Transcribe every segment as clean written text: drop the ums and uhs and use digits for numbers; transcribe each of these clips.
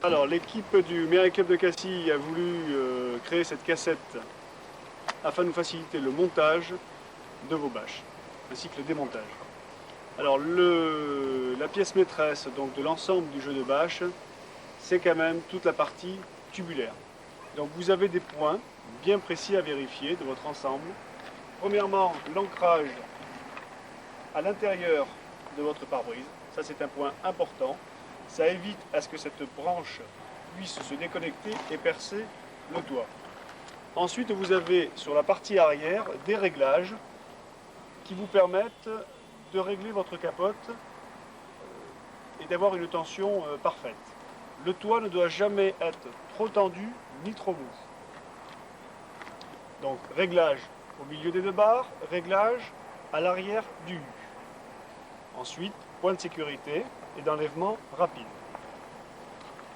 Alors l'équipe du Mireille Club de Cassis a voulu créer cette cassette afin de nous faciliter le montage de vos bâches, ainsi que le démontage. Alors la pièce maîtresse donc, de l'ensemble du jeu de bâches, c'est quand même toute la partie tubulaire. Donc vous avez des points bien précis à vérifier de votre ensemble. Premièrement, l'ancrage à l'intérieur de votre pare-brise. Ça c'est un point important. Ça évite à ce que cette branche puisse se déconnecter et percer le toit. Ensuite, vous avez sur la partie arrière des réglages qui vous permettent de régler votre capote et d'avoir une tension parfaite. Le toit ne doit jamais être trop tendu ni trop mou. Donc réglage au milieu des deux barres, réglage à l'arrière du U. Ensuite, point de sécurité et d'enlèvement rapide.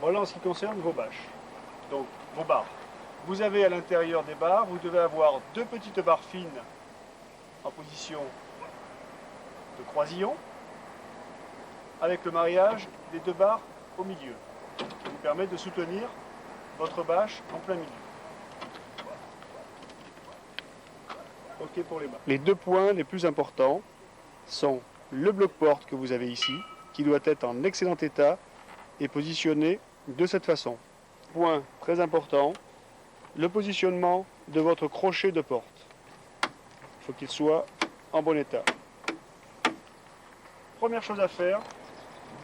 Voilà en ce qui concerne vos bâches. Donc vos barres. Vous avez à l'intérieur des barres, vous devez avoir deux petites barres fines en position de croisillon avec le mariage des deux barres au milieu qui vous permet de soutenir votre bâche en plein milieu. Ok pour les barres. Les deux points les plus importants sont le bloc-porte que vous avez ici, qui doit être en excellent état et positionné de cette façon. Point très important, le positionnement de votre crochet de porte. Il faut qu'il soit en bon état. Première chose à faire,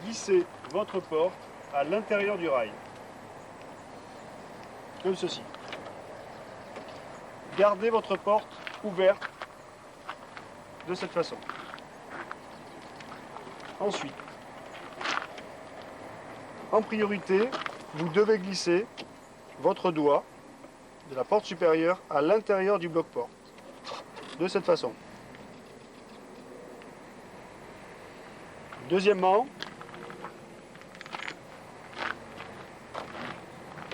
glissez votre porte à l'intérieur du rail. Comme ceci. Gardez votre porte ouverte de cette façon. Ensuite, en priorité, vous devez glisser votre doigt de la porte supérieure à l'intérieur du bloc-porte. De cette façon. Deuxièmement,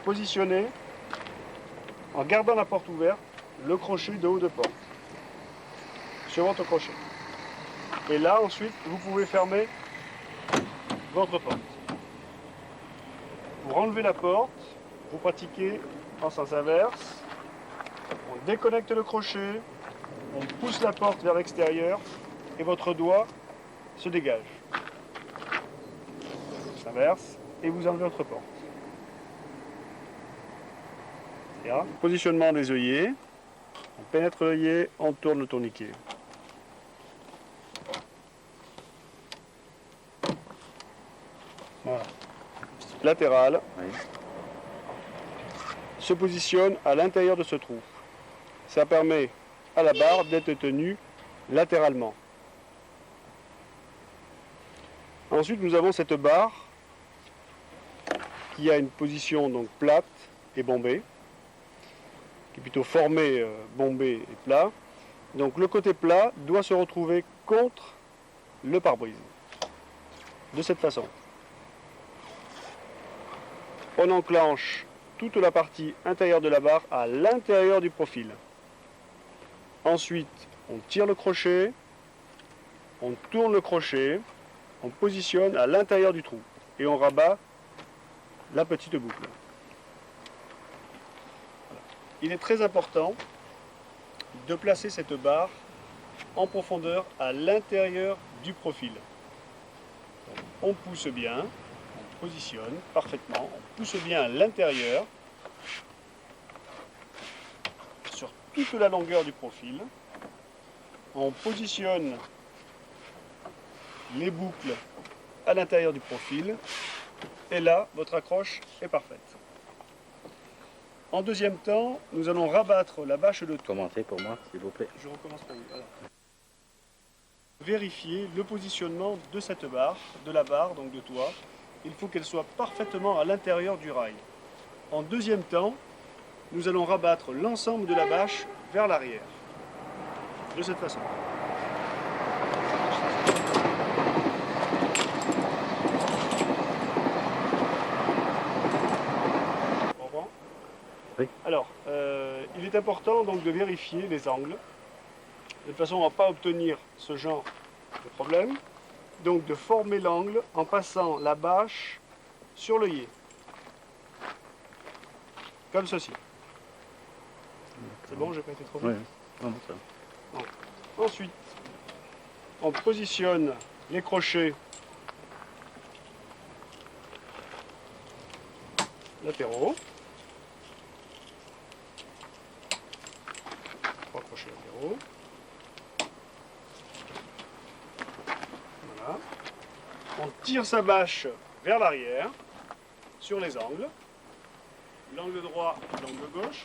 positionnez, en gardant la porte ouverte, le crochet de haut de porte sur votre crochet. Et là, ensuite, vous pouvez fermer votre porte. Pour enlever la porte, vous pratiquez en sens inverse. On déconnecte le crochet, on pousse la porte vers l'extérieur et votre doigt se dégage. Sens inverse et vous enlevez votre porte. Là. Positionnement des œillets. On pénètre l'œillet, on tourne le tourniquet. Voilà. Latéral. Oui. Se positionne à l'intérieur de ce trou. Ça permet à la barre d'être tenue latéralement. Ensuite, nous avons cette barre qui a une position donc plate et bombée, qui est plutôt formée, bombée et plat. Donc le côté plat doit se retrouver contre le pare-brise, de cette façon. On enclenche toute la partie intérieure de la barre à l'intérieur du profil. Ensuite, on tire le crochet, on tourne le crochet, on positionne à l'intérieur du trou et on rabat la petite boucle. Voilà. Il est très important de placer cette barre en profondeur à l'intérieur du profil. Donc, on pousse bien. On positionne parfaitement, on pousse bien à l'intérieur, sur toute la longueur du profil. On positionne les boucles à l'intérieur du profil, et là, votre accroche est parfaite. En deuxième temps, nous allons rabattre la bâche de toit. Commentez pour moi, s'il vous plaît. Je recommence pour vous. Alors. Vérifier le positionnement de cette barre, de la barre, donc de toit. Il faut qu'elle soit parfaitement à l'intérieur du rail. En deuxième temps, nous allons rabattre l'ensemble de la bâche vers l'arrière. De cette façon. On comprend ? Oui. Alors, il est important donc de vérifier les angles, de façon à ne pas obtenir ce genre de problème. Donc de former l'angle en passant la bâche sur l'œillet. comme ceci. C'est bon, j'ai pas été trop vite. Oui. Non, ça. Ensuite, on positionne les crochets latéraux. 3 crochets latéraux. Voilà. On tire sa bâche vers l'arrière, sur les angles. L'angle droit, l'angle gauche.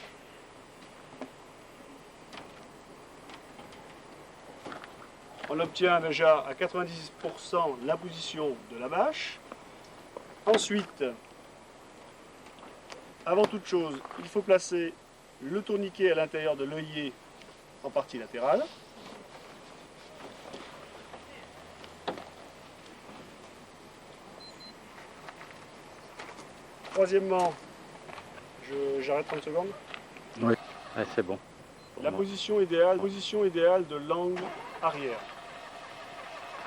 On obtient déjà à 90% la position de la bâche. Ensuite, avant toute chose, il faut placer le tourniquet à l'intérieur de l'œillet en partie latérale. Troisièmement, j'arrête 30 secondes. Oui, ouais, c'est bon. La position idéale de l'angle arrière.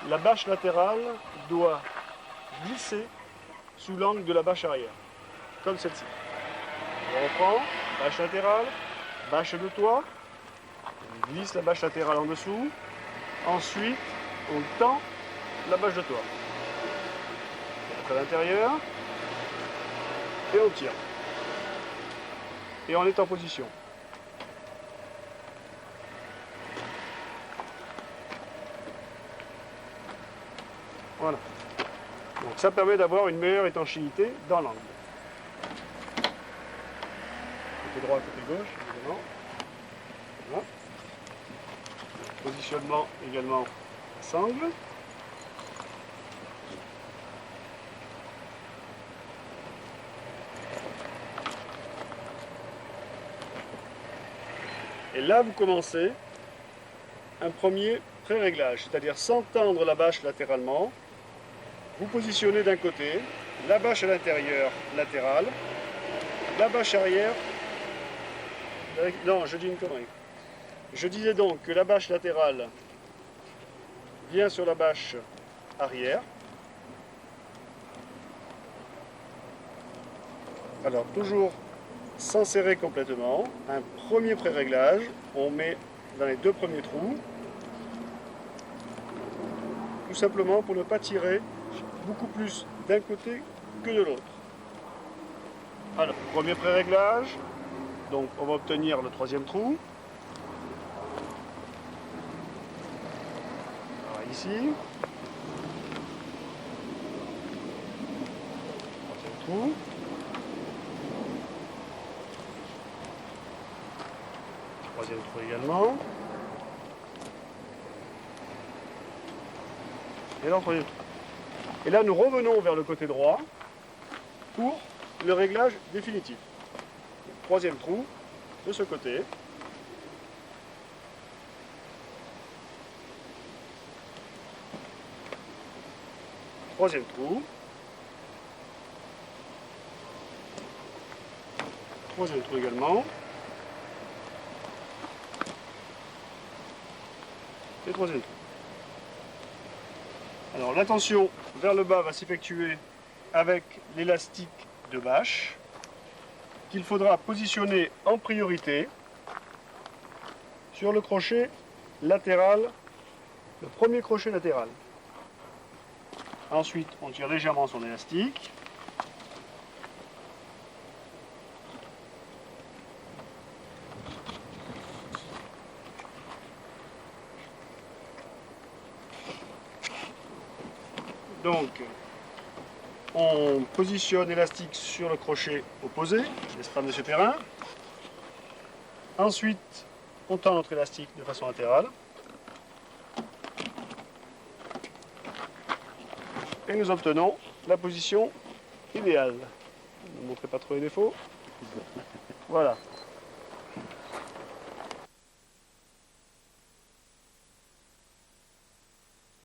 La bâche latérale doit glisser sous l'angle de la bâche arrière, comme celle-ci. On reprend, bâche latérale, bâche de toit, on glisse la bâche latérale en dessous, ensuite on tend la bâche de toit. On rentre à l'intérieur et on tire. Et on est en position. Voilà. Donc ça permet d'avoir une meilleure étanchéité dans l'angle. Côté droit, côté gauche, évidemment. Voilà. Positionnement également à sangle. Et là, vous commencez un premier pré-réglage, c'est-à-dire sans tendre la bâche latéralement. Vous positionnez d'un côté la bâche à l'intérieur latérale, la bâche arrière. Non, je dis une connerie. Je disais donc que la bâche latérale vient sur la bâche arrière. Alors, toujours sans serrer complètement, un premier pré-réglage, on met dans les 2 premiers trous, tout simplement pour ne pas tirer beaucoup plus d'un côté que de l'autre. Alors, premier pré-réglage, donc on va obtenir le 3e trou. Alors, ici. 3e trou. Troisième trou également. Et là, troisième trou. Et là, nous revenons vers le côté droit pour le réglage définitif. Troisième trou de ce côté. Troisième trou. Troisième trou également. Et troisième trou. Alors la tension vers le bas va s'effectuer avec l'élastique de bâche qu'il faudra positionner en priorité sur le crochet latéral, le premier crochet latéral. Ensuite, on tire légèrement son élastique. Donc, on positionne l'élastique sur le crochet opposé, l'estrame de ce terrain. Ensuite, on tend notre élastique de façon latérale. Et nous obtenons la position idéale. Ne montrez pas trop les défauts. Voilà.